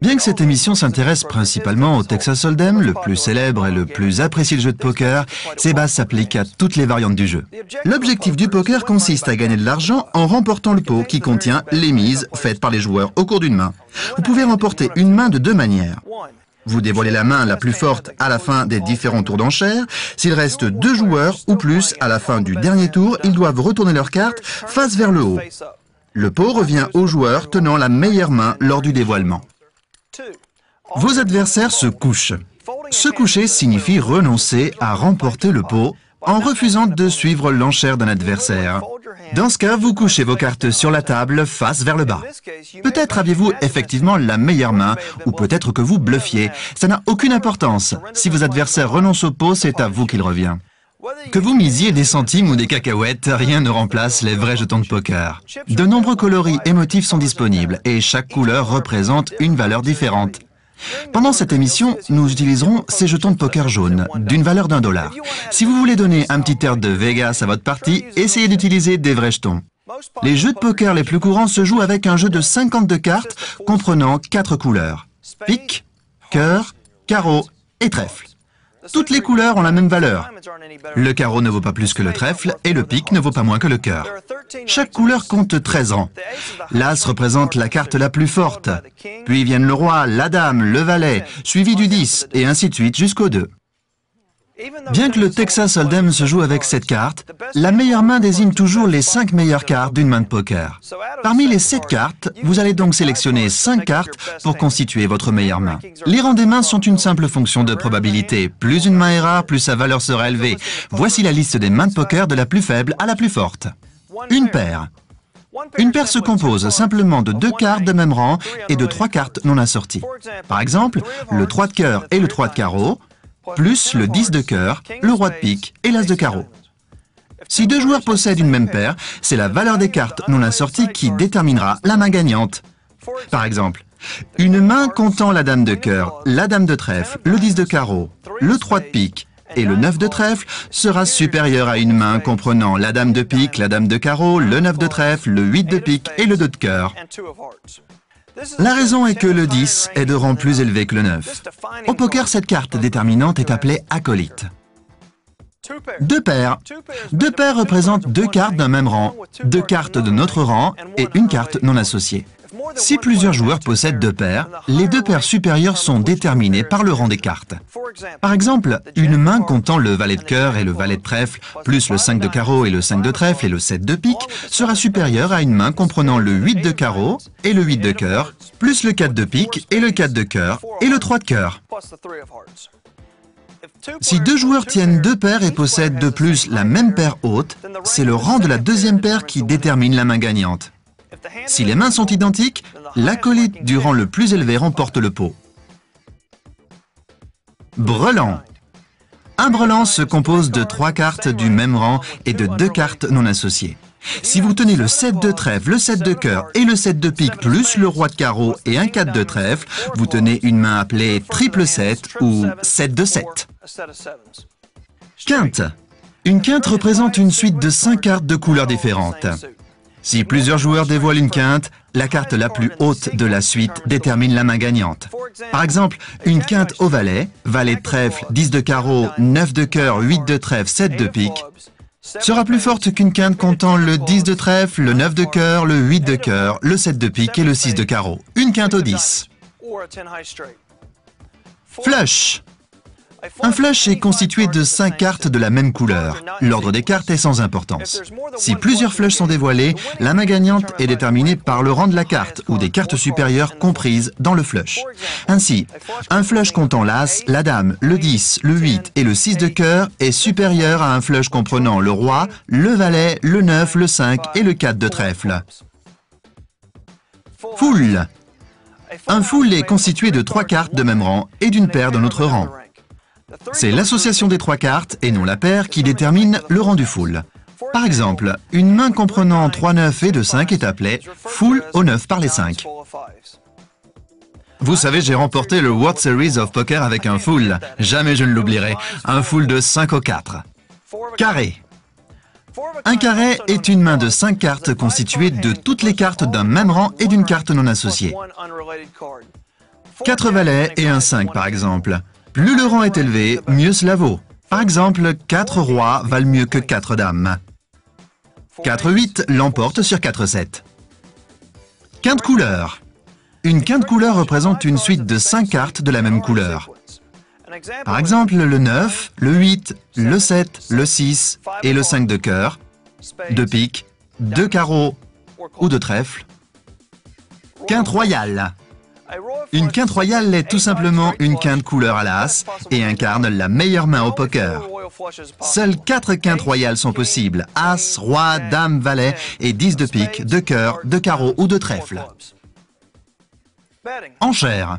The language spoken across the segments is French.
Bien que cette émission s'intéresse principalement au Texas Hold'em, le plus célèbre et le plus apprécié jeu de poker, ces bases s'appliquent à toutes les variantes du jeu. L'objectif du poker consiste à gagner de l'argent en remportant le pot qui contient les mises faites par les joueurs au cours d'une main. Vous pouvez remporter une main de deux manières. Vous dévoilez la main la plus forte à la fin des différents tours d'enchères. S'il reste deux joueurs ou plus à la fin du dernier tour, ils doivent retourner leur carte face vers le haut. Le pot revient au joueur tenant la meilleure main lors du dévoilement. Vos adversaires se couchent. Se coucher signifie renoncer à remporter le pot en refusant de suivre l'enchère d'un adversaire. Dans ce cas, vous couchez vos cartes sur la table face vers le bas. Peut-être aviez-vous effectivement la meilleure main, ou peut-être que vous bluffiez. Ça n'a aucune importance. Si vos adversaires renoncent au pot, c'est à vous qu'il revient. Que vous misiez des centimes ou des cacahuètes, rien ne remplace les vrais jetons de poker. De nombreux coloris et motifs sont disponibles, et chaque couleur représente une valeur différente. Pendant cette émission, nous utiliserons ces jetons de poker jaunes, d'une valeur d'1 $. Si vous voulez donner un petit air de Vegas à votre partie, essayez d'utiliser des vrais jetons. Les jeux de poker les plus courants se jouent avec un jeu de 52 cartes comprenant 4 couleurs. Pique, cœur, carreau et trèfle. Toutes les couleurs ont la même valeur. Le carreau ne vaut pas plus que le trèfle et le pique ne vaut pas moins que le cœur. Chaque couleur compte 13 rangs. L'as représente la carte la plus forte. Puis viennent le roi, la dame, le valet, suivi du 10 et ainsi de suite jusqu'au 2. Bien que le Texas Hold'em se joue avec 7 cartes, la meilleure main désigne toujours les 5 meilleures cartes d'une main de poker. Parmi les 7 cartes, vous allez donc sélectionner 5 cartes pour constituer votre meilleure main. Les rangs des mains sont une simple fonction de probabilité. Plus une main est rare, plus sa valeur sera élevée. Voici la liste des mains de poker de la plus faible à la plus forte. Une paire. Une paire se compose simplement de 2 cartes de même rang et de 3 cartes non assorties. Par exemple, le 3 de cœur et le 3 de carreau, plus le 10 de cœur, le roi de pique et l'as de carreau. Si deux joueurs possèdent une même paire, c'est la valeur des cartes non assorties qui déterminera la main gagnante. Par exemple, une main comptant la dame de cœur, la dame de trèfle, le 10 de carreau, le 3 de pique et le 9 de trèfle sera supérieure à une main comprenant la dame de pique, la dame de carreau, le 9 de trèfle, le 8 de pique et le 2 de cœur. La raison est que le 10 est de rang plus élevé que le 9. Au poker, cette carte déterminante est appelée acolyte. Deux paires. Deux paires représentent 2 cartes d'un même rang, 2 cartes de notre rang et une carte non associée. Si plusieurs joueurs possèdent 2 paires, les 2 paires supérieures sont déterminées par le rang des cartes. Par exemple, une main comptant le valet de cœur et le valet de trèfle, plus le 5 de carreau et le 5 de trèfle et le 7 de pique, sera supérieure à une main comprenant le 8 de carreau et le 8 de cœur, plus le 4 de pique et le 4 de cœur et le 3 de cœur. Si 2 joueurs tiennent 2 paires et possèdent de plus la même paire haute, c'est le rang de la deuxième paire qui détermine la main gagnante. Si les mains sont identiques, l'acolyte du rang le plus élevé remporte le pot. Brelan. Un brelan se compose de 3 cartes du même rang et de 2 cartes non associées. Si vous tenez le 7 de trèfle, le 7 de cœur et le 7 de pique plus le roi de carreau et un 4 de trèfle, vous tenez une main appelée triple 7 ou 7 de 7. Quinte. Une quinte représente une suite de 5 cartes de couleurs différentes. Si plusieurs joueurs dévoilent une quinte, la carte la plus haute de la suite détermine la main gagnante. Par exemple, une quinte au valet, valet de trèfle, 10 de carreau, 9 de cœur, 8 de trèfle, 7 de pique, sera plus forte qu'une quinte comptant le 10 de trèfle, le 9 de cœur, le 8 de cœur, le 7 de pique et le 6 de carreau. Une quinte au 10. Flush. Un flush est constitué de 5 cartes de la même couleur. L'ordre des cartes est sans importance. Si plusieurs flushs sont dévoilés, la main gagnante est déterminée par le rang de la carte ou des cartes supérieures comprises dans le flush. Ainsi, un flush comptant l'as, la dame, le 10, le 8 et le 6 de cœur est supérieur à un flush comprenant le roi, le valet, le 9, le 5 et le 4 de trèfle. Full. Un full est constitué de 3 cartes de même rang et d'une paire d'un autre rang. C'est l'association des 3 cartes, et non la paire, qui détermine le rang du full. Par exemple, une main comprenant 3 9 et 2 5 est appelée full au 9 par les 5. Vous savez, j'ai remporté le World Series of Poker avec un full. Jamais je ne l'oublierai. Un full de 5 au 4. Carré. Un carré est une main de 5 cartes constituée de toutes les cartes d'un même rang et d'une carte non associée. 4 valets et un 5 par exemple. Plus le rang est élevé, mieux cela vaut. Par exemple, 4 rois valent mieux que 4 dames. 4-8 l'emporte sur 4-7. Quinte couleur. Une quinte couleur représente une suite de 5 cartes de la même couleur. Par exemple, le 9, le 8, le 7, le 6 et le 5 de cœur, de pique, de carreau ou de trèfle. Quinte royale. Une quinte royale est tout simplement une quinte couleur à l'as et incarne la meilleure main au poker. Seules 4 quintes royales sont possibles: as, roi, dame, valet et 10 de pique, de cœur, de carreau ou de trèfle. Enchères.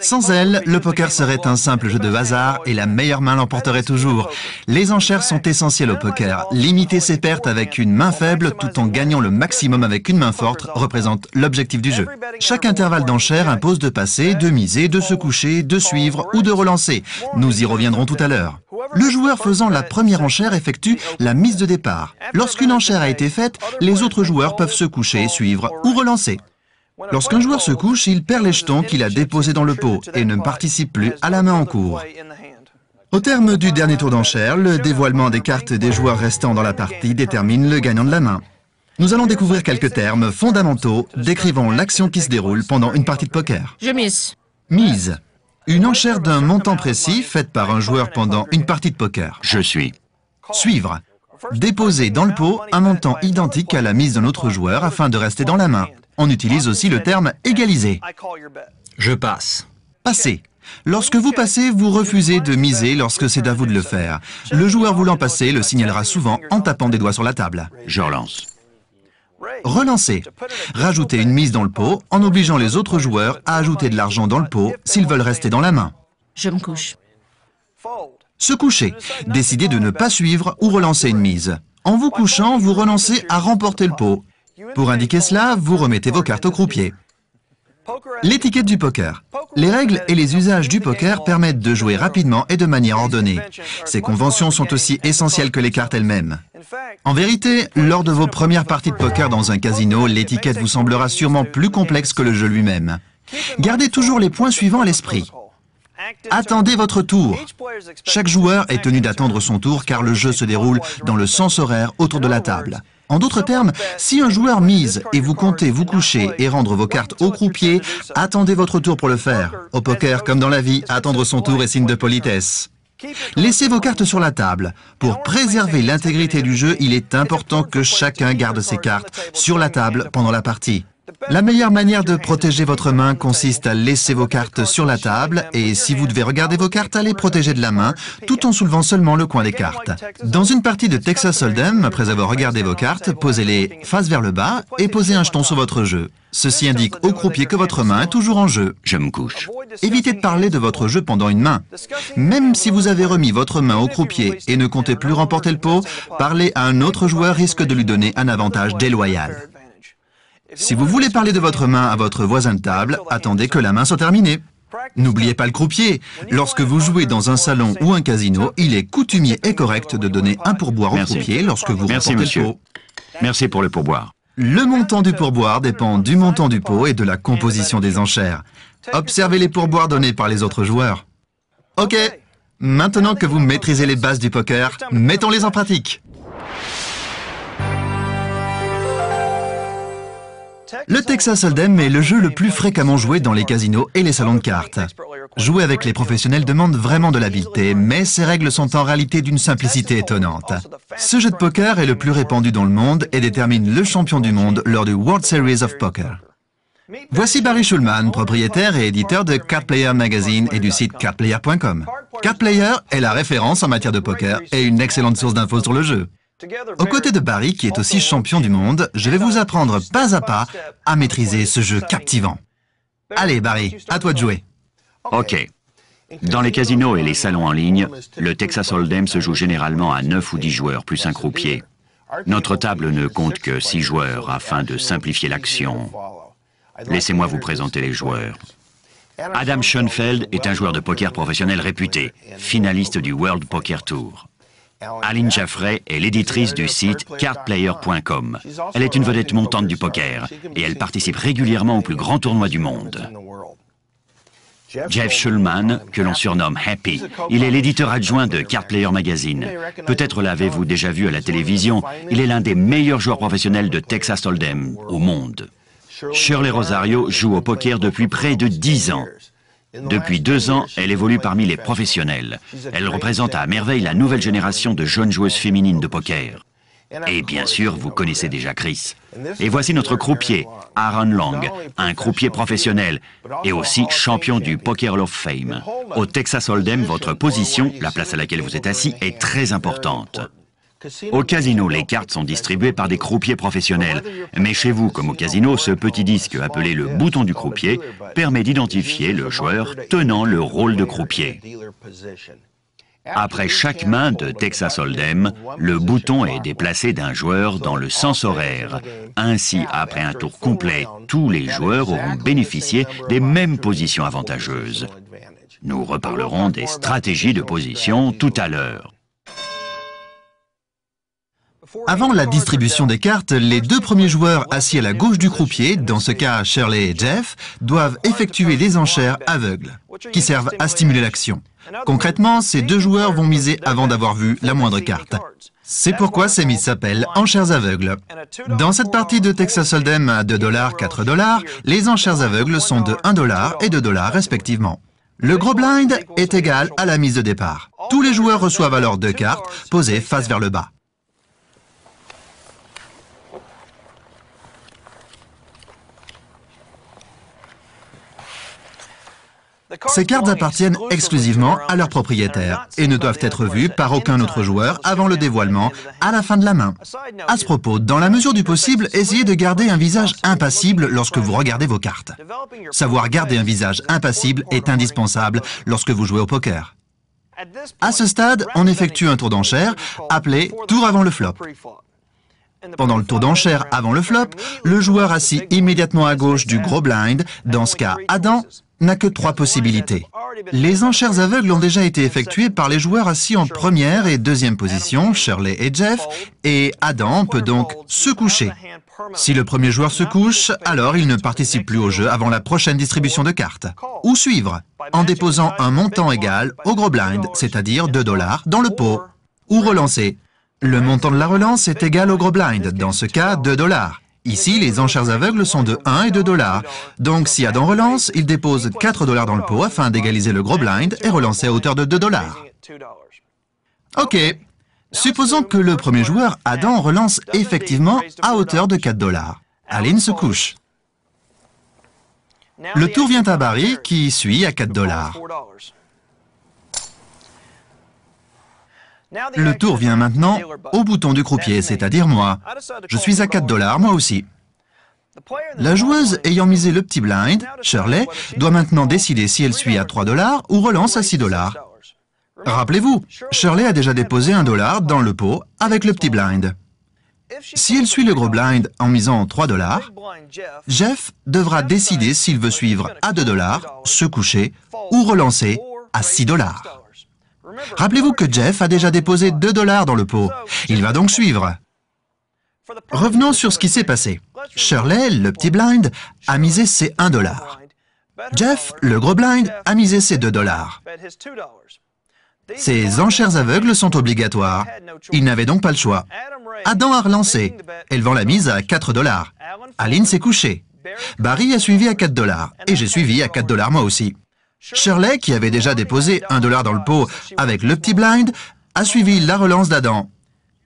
Sans elles, le poker serait un simple jeu de hasard et la meilleure main l'emporterait toujours. Les enchères sont essentielles au poker. Limiter ses pertes avec une main faible tout en gagnant le maximum avec une main forte représente l'objectif du jeu. Chaque intervalle d'enchères impose de passer, de miser, de se coucher, de suivre ou de relancer. Nous y reviendrons tout à l'heure. Le joueur faisant la première enchère effectue la mise de départ. Lorsqu'une enchère a été faite, les autres joueurs peuvent se coucher, suivre ou relancer. Lorsqu'un joueur se couche, il perd les jetons qu'il a déposés dans le pot et ne participe plus à la main en cours. Au terme du dernier tour d'enchère, le dévoilement des cartes des joueurs restants dans la partie détermine le gagnant de la main. Nous allons découvrir quelques termes fondamentaux décrivant l'action qui se déroule pendant une partie de poker. Je mise. Mise. Une enchère d'un montant précis faite par un joueur pendant une partie de poker. Je suis. Suivre. Déposer dans le pot un montant identique à la mise d'un autre joueur afin de rester dans la main. On utilise aussi le terme « égaliser ». Je passe. Passer. Lorsque vous passez, vous refusez de miser lorsque c'est à vous de le faire. Le joueur voulant passer le signalera souvent en tapant des doigts sur la table. Je relance. Relancer. Rajouter une mise dans le pot en obligeant les autres joueurs à ajouter de l'argent dans le pot s'ils veulent rester dans la main. Je me couche. Se coucher. Décider de ne pas suivre ou relancer une mise. En vous couchant, vous renoncez à remporter le pot. Pour indiquer cela, vous remettez vos cartes au croupier. L'étiquette du poker. Les règles et les usages du poker permettent de jouer rapidement et de manière ordonnée. Ces conventions sont aussi essentielles que les cartes elles-mêmes. En vérité, lors de vos premières parties de poker dans un casino, l'étiquette vous semblera sûrement plus complexe que le jeu lui-même. Gardez toujours les points suivants à l'esprit. Attendez votre tour. Chaque joueur est tenu d'attendre son tour car le jeu se déroule dans le sens horaire autour de la table. En d'autres termes, si un joueur mise et vous comptez vous coucher et rendre vos cartes au croupier, attendez votre tour pour le faire. Au poker, comme dans la vie, attendre son tour est signe de politesse. Laissez vos cartes sur la table. Pour préserver l'intégrité du jeu, il est important que chacun garde ses cartes sur la table pendant la partie. La meilleure manière de protéger votre main consiste à laisser vos cartes sur la table et si vous devez regarder vos cartes, à les protéger de la main tout en soulevant seulement le coin des cartes. Dans une partie de Texas Hold'em, après avoir regardé vos cartes, posez-les face vers le bas et posez un jeton sur votre jeu. Ceci indique au croupier que votre main est toujours en jeu. Je me couche. Évitez de parler de votre jeu pendant une main. Même si vous avez remis votre main au croupier et ne comptez plus remporter le pot, parler à un autre joueur risque de lui donner un avantage déloyal. Si vous voulez parler de votre main à votre voisin de table, attendez que la main soit terminée. N'oubliez pas le croupier. Lorsque vous jouez dans un salon ou un casino, il est coutumier et correct de donner un pourboire au croupier lorsque vous remportez le pot. Merci pour le pourboire. Le montant du pourboire dépend du montant du pot et de la composition des enchères. Observez les pourboires donnés par les autres joueurs. Ok, maintenant que vous maîtrisez les bases du poker, mettons-les en pratique. Le Texas Hold'em est le jeu le plus fréquemment joué dans les casinos et les salons de cartes. Jouer avec les professionnels demande vraiment de l'habileté, mais ses règles sont en réalité d'une simplicité étonnante. Ce jeu de poker est le plus répandu dans le monde et détermine le champion du monde lors du World Series of Poker. Voici Barry Schulman, propriétaire et éditeur de Card Player Magazine et du site cardplayer.com. Card Player est la référence en matière de poker et une excellente source d'infos sur le jeu. Aux côtés de Barry, qui est aussi champion du monde, je vais vous apprendre pas à pas à maîtriser ce jeu captivant. Allez Barry, à toi de jouer. Ok. Dans les casinos et les salons en ligne, le Texas Hold'em se joue généralement à 9 ou 10 joueurs plus un croupier. Notre table ne compte que 6 joueurs afin de simplifier l'action. Laissez-moi vous présenter les joueurs. Adam Schoenfeld est un joueur de poker professionnel réputé, finaliste du World Poker Tour. Aline Jaffray est l'éditrice du site cardplayer.com. Elle est une vedette montante du poker et elle participe régulièrement aux plus grands tournois du monde. Jeff Shulman, que l'on surnomme Happy. Il est l'éditeur adjoint de Card Player Magazine. Peut-être l'avez-vous déjà vu à la télévision. Il est l'un des meilleurs joueurs professionnels de Texas Hold'em au monde. Shirley Rosario joue au poker depuis près de 10 ans. Depuis 2 ans, elle évolue parmi les professionnels. Elle représente à merveille la nouvelle génération de jeunes joueuses féminines de poker. Et bien sûr, vous connaissez déjà Chris. Et voici notre croupier, Aaron Long, un croupier professionnel et aussi champion du Poker Hall of Fame. Au Texas Hold'em, votre position, la place à laquelle vous êtes assis, est très importante. Au casino, les cartes sont distribuées par des croupiers professionnels. Mais chez vous, comme au casino, ce petit disque appelé le bouton du croupier permet d'identifier le joueur tenant le rôle de croupier. Après chaque main de Texas Hold'em, le bouton est déplacé d'un joueur dans le sens horaire. Ainsi, après un tour complet, tous les joueurs auront bénéficié des mêmes positions avantageuses. Nous reparlerons des stratégies de position tout à l'heure. Avant la distribution des cartes, les 2 premiers joueurs assis à la gauche du croupier, dans ce cas Shirley et Jeff, doivent effectuer les enchères aveugles, qui servent à stimuler l'action. Concrètement, ces 2 joueurs vont miser avant d'avoir vu la moindre carte. C'est pourquoi ces mises s'appellent enchères aveugles. Dans cette partie de Texas Hold'em à 2 $, 4 $, les enchères aveugles sont de 1 $ et 2 $ respectivement. Le gros blind est égal à la mise de départ. Tous les joueurs reçoivent alors 2 cartes posées face vers le bas. Ces cartes appartiennent exclusivement à leur propriétaire et ne doivent être vues par aucun autre joueur avant le dévoilement à la fin de la main. À ce propos, dans la mesure du possible, essayez de garder un visage impassible lorsque vous regardez vos cartes. Savoir garder un visage impassible est indispensable lorsque vous jouez au poker. À ce stade, on effectue un tour d'enchère appelé « tour avant le flop ». Pendant le tour d'enchère avant le flop, le joueur assis immédiatement à gauche du gros blind, dans ce cas Adam, n'a que 3 possibilités. Les enchères aveugles ont déjà été effectuées par les joueurs assis en première et deuxième position, Shirley et Jeff, et Adam peut donc se coucher. Si le premier joueur se couche, alors il ne participe plus au jeu avant la prochaine distribution de cartes. Ou suivre, en déposant un montant égal au gros blind, c'est-à-dire 2 $, dans le pot. Ou relancer. Le montant de la relance est égal au gros blind, dans ce cas 2 $. Ici, les enchères aveugles sont de 1 et 2 $. Donc, si Adam relance, il dépose 4 $ dans le pot afin d'égaliser le gros blind et relancer à hauteur de 2 $. Ok. Supposons que le premier joueur, Adam, relance effectivement à hauteur de 4 $. Aline se couche. Le tour vient à Barry, qui suit à 4 $. Le tour vient maintenant au bouton du croupier, c'est-à-dire moi. Je suis à 4 $, moi aussi. La joueuse ayant misé le petit blind, Shirley, doit maintenant décider si elle suit à 3 $ ou relance à 6 $. Rappelez-vous, Shirley a déjà déposé 1 $ dans le pot avec le petit blind. Si elle suit le gros blind en misant 3 $, Jeff devra décider s'il veut suivre à 2 $, se coucher ou relancer à 6 $. Rappelez-vous que Jeff a déjà déposé 2 $ dans le pot. Il va donc suivre. Revenons sur ce qui s'est passé. Shirley, le petit blind, a misé ses 1 $. Jeff, le gros blind, a misé ses 2 $. Ces enchères aveugles sont obligatoires. Il n'avait donc pas le choix. Adam a relancé, élevant la mise à 4 $. Aline s'est couchée. Barry a suivi à 4 $ et j'ai suivi à 4 $ moi aussi. Shirley, qui avait déjà déposé 1 $ dans le pot avec le petit blind, a suivi la relance d'Adam.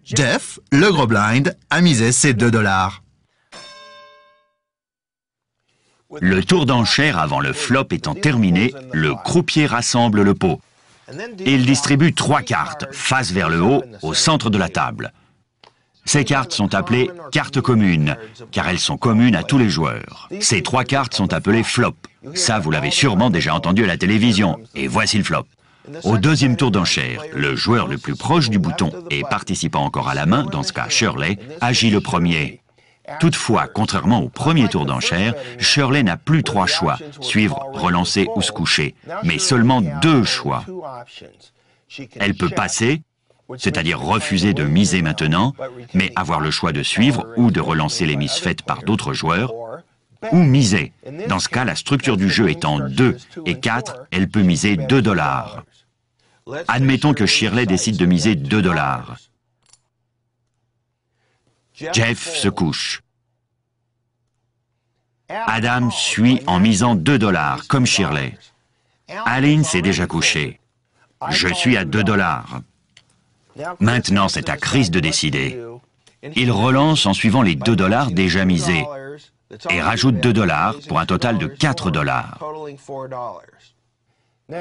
Jeff, le gros blind, a misé ses 2 $. Le tour d'enchère avant le flop étant terminé, le croupier rassemble le pot. Il distribue 3 cartes, face vers le haut, au centre de la table. Ces cartes sont appelées cartes communes, car elles sont communes à tous les joueurs. Ces 3 cartes sont appelées flop. Ça, vous l'avez sûrement déjà entendu à la télévision. Et voici le flop. Au deuxième tour d'enchère, le joueur le plus proche du bouton et participant encore à la main, dans ce cas Shirley, agit le premier. Toutefois, contrairement au premier tour d'enchère, Shirley n'a plus 3 choix, suivre, relancer ou se coucher, mais seulement 2 choix. Elle peut passer, c'est-à-dire refuser de miser maintenant, mais avoir le choix de suivre ou de relancer les mises faites par d'autres joueurs, ou miser. Dans ce cas, la structure du jeu étant 2 et 4, elle peut miser 2 $. Admettons que Shirley décide de miser 2 $. Jeff se couche. Adam suit en misant 2 $, comme Shirley. Aline s'est déjà couchée. Je suis à 2 $. Maintenant, c'est à Chris de décider. Il relance en suivant les 2 $ déjà misés et rajoute 2 $ pour un total de 4 $.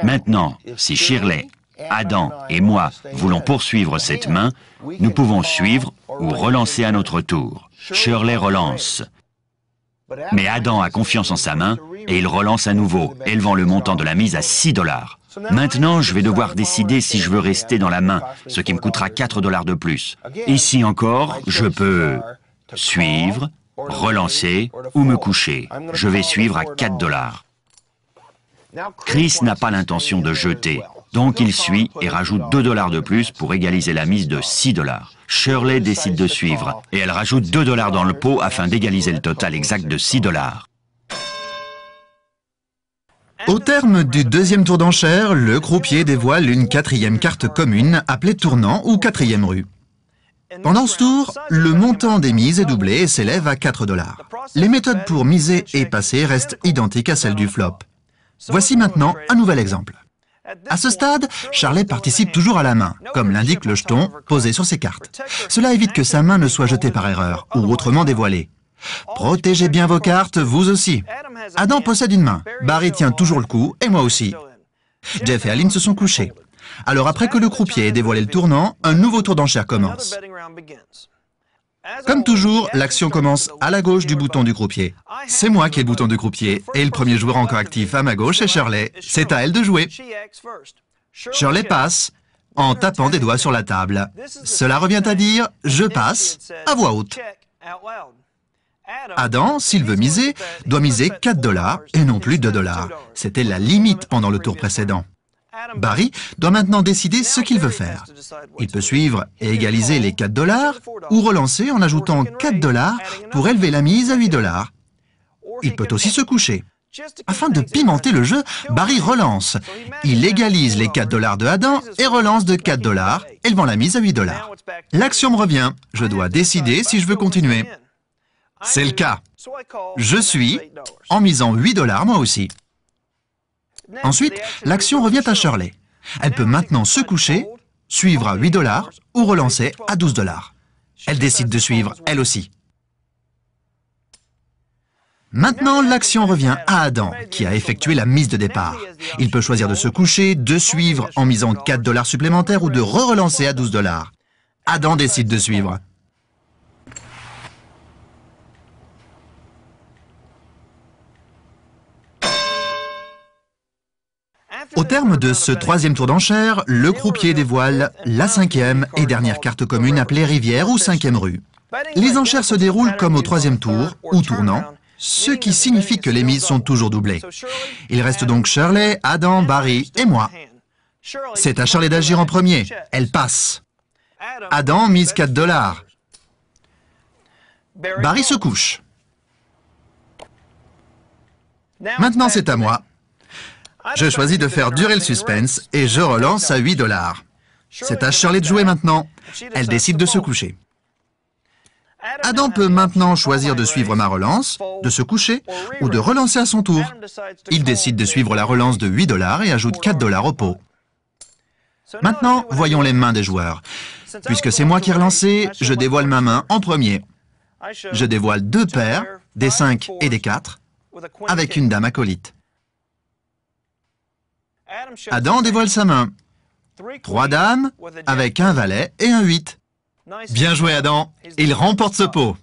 Maintenant, si Shirley, Adam et moi voulons poursuivre cette main, nous pouvons suivre ou relancer à notre tour. Shirley relance. Mais Adam a confiance en sa main et il relance à nouveau, élevant le montant de la mise à 6 $. Maintenant, je vais devoir décider si je veux rester dans la main, ce qui me coûtera 4 $ de plus. Ici encore, je peux suivre, relancer ou me coucher. Je vais suivre à 4 $. Chris n'a pas l'intention de jeter, donc il suit et rajoute 2 $ de plus pour égaliser la mise de 6 $. Shirley décide de suivre et elle rajoute 2 $ dans le pot afin d'égaliser le total exact de 6 $. Au terme du deuxième tour d'enchère, le croupier dévoile une 4e carte commune appelée tournant ou 4e rue. Pendant ce tour, le montant des mises est doublé et s'élève à 4 $. Les méthodes pour miser et passer restent identiques à celles du flop. Voici maintenant un nouvel exemple. À ce stade, Shirley participe toujours à la main, comme l'indique le jeton posé sur ses cartes. Cela évite que sa main ne soit jetée par erreur ou autrement dévoilée. Protégez bien vos cartes, vous aussi. Adam possède une main, Barry tient toujours le coup, et moi aussi. Jeff et Aline se sont couchés. Alors après que le croupier ait dévoilé le tournant, un nouveau tour d'enchère commence. Comme toujours, l'action commence à la gauche du bouton du croupier. C'est moi qui ai le bouton du croupier, et le premier joueur encore actif à ma gauche est Shirley. C'est à elle de jouer. Shirley passe en tapant des doigts sur la table. Cela revient à dire « je passe » à voix haute. Adam, s'il veut miser, doit miser 4 $ et non plus 2 $. C'était la limite pendant le tour précédent. Barry doit maintenant décider ce qu'il veut faire. Il peut suivre et égaliser les 4 $ ou relancer en ajoutant 4 $ pour élever la mise à 8 $. Il peut aussi se coucher. Afin de pimenter le jeu, Barry relance. Il égalise les 4 $ de Adam et relance de 4 $, élevant la mise à 8 $. L'action me revient. Je dois décider si je veux continuer. C'est le cas. Je suis en misant 8 $ moi aussi. Ensuite, l'action revient à Shirley. Elle peut maintenant se coucher, suivre à 8 $ ou relancer à 12 $. Elle décide de suivre, elle aussi. Maintenant, l'action revient à Adam, qui a effectué la mise de départ. Il peut choisir de se coucher, de suivre en misant 4 $ supplémentaires ou de relancer à 12 $. Adam décide de suivre. Au terme de ce troisième tour d'enchère, le croupier dévoile la 5e et dernière carte commune appelée rivière ou 5e rue. Les enchères se déroulent comme au troisième tour, ou tournant, ce qui signifie que les mises sont toujours doublées. Il reste donc Shirley, Adam, Barry et moi. C'est à Shirley d'agir en premier. Elle passe. Adam mise 4 $. Barry se couche. Maintenant c'est à moi. Je choisis de faire durer le suspense et je relance à 8 $. C'est à Shirley de jouer maintenant. Elle décide de se coucher. Adam peut maintenant choisir de suivre ma relance, de se coucher ou de relancer à son tour. Il décide de suivre la relance de 8 $ et ajoute 4 $ au pot. Maintenant, voyons les mains des joueurs. Puisque c'est moi qui ai relancé, je dévoile ma main en premier. Je dévoile 2 paires, des 5 et des 4, avec une dame acolyte. Adam dévoile sa main. 3 dames, avec un valet et un 8. Bien joué Adam, il remporte ce pot.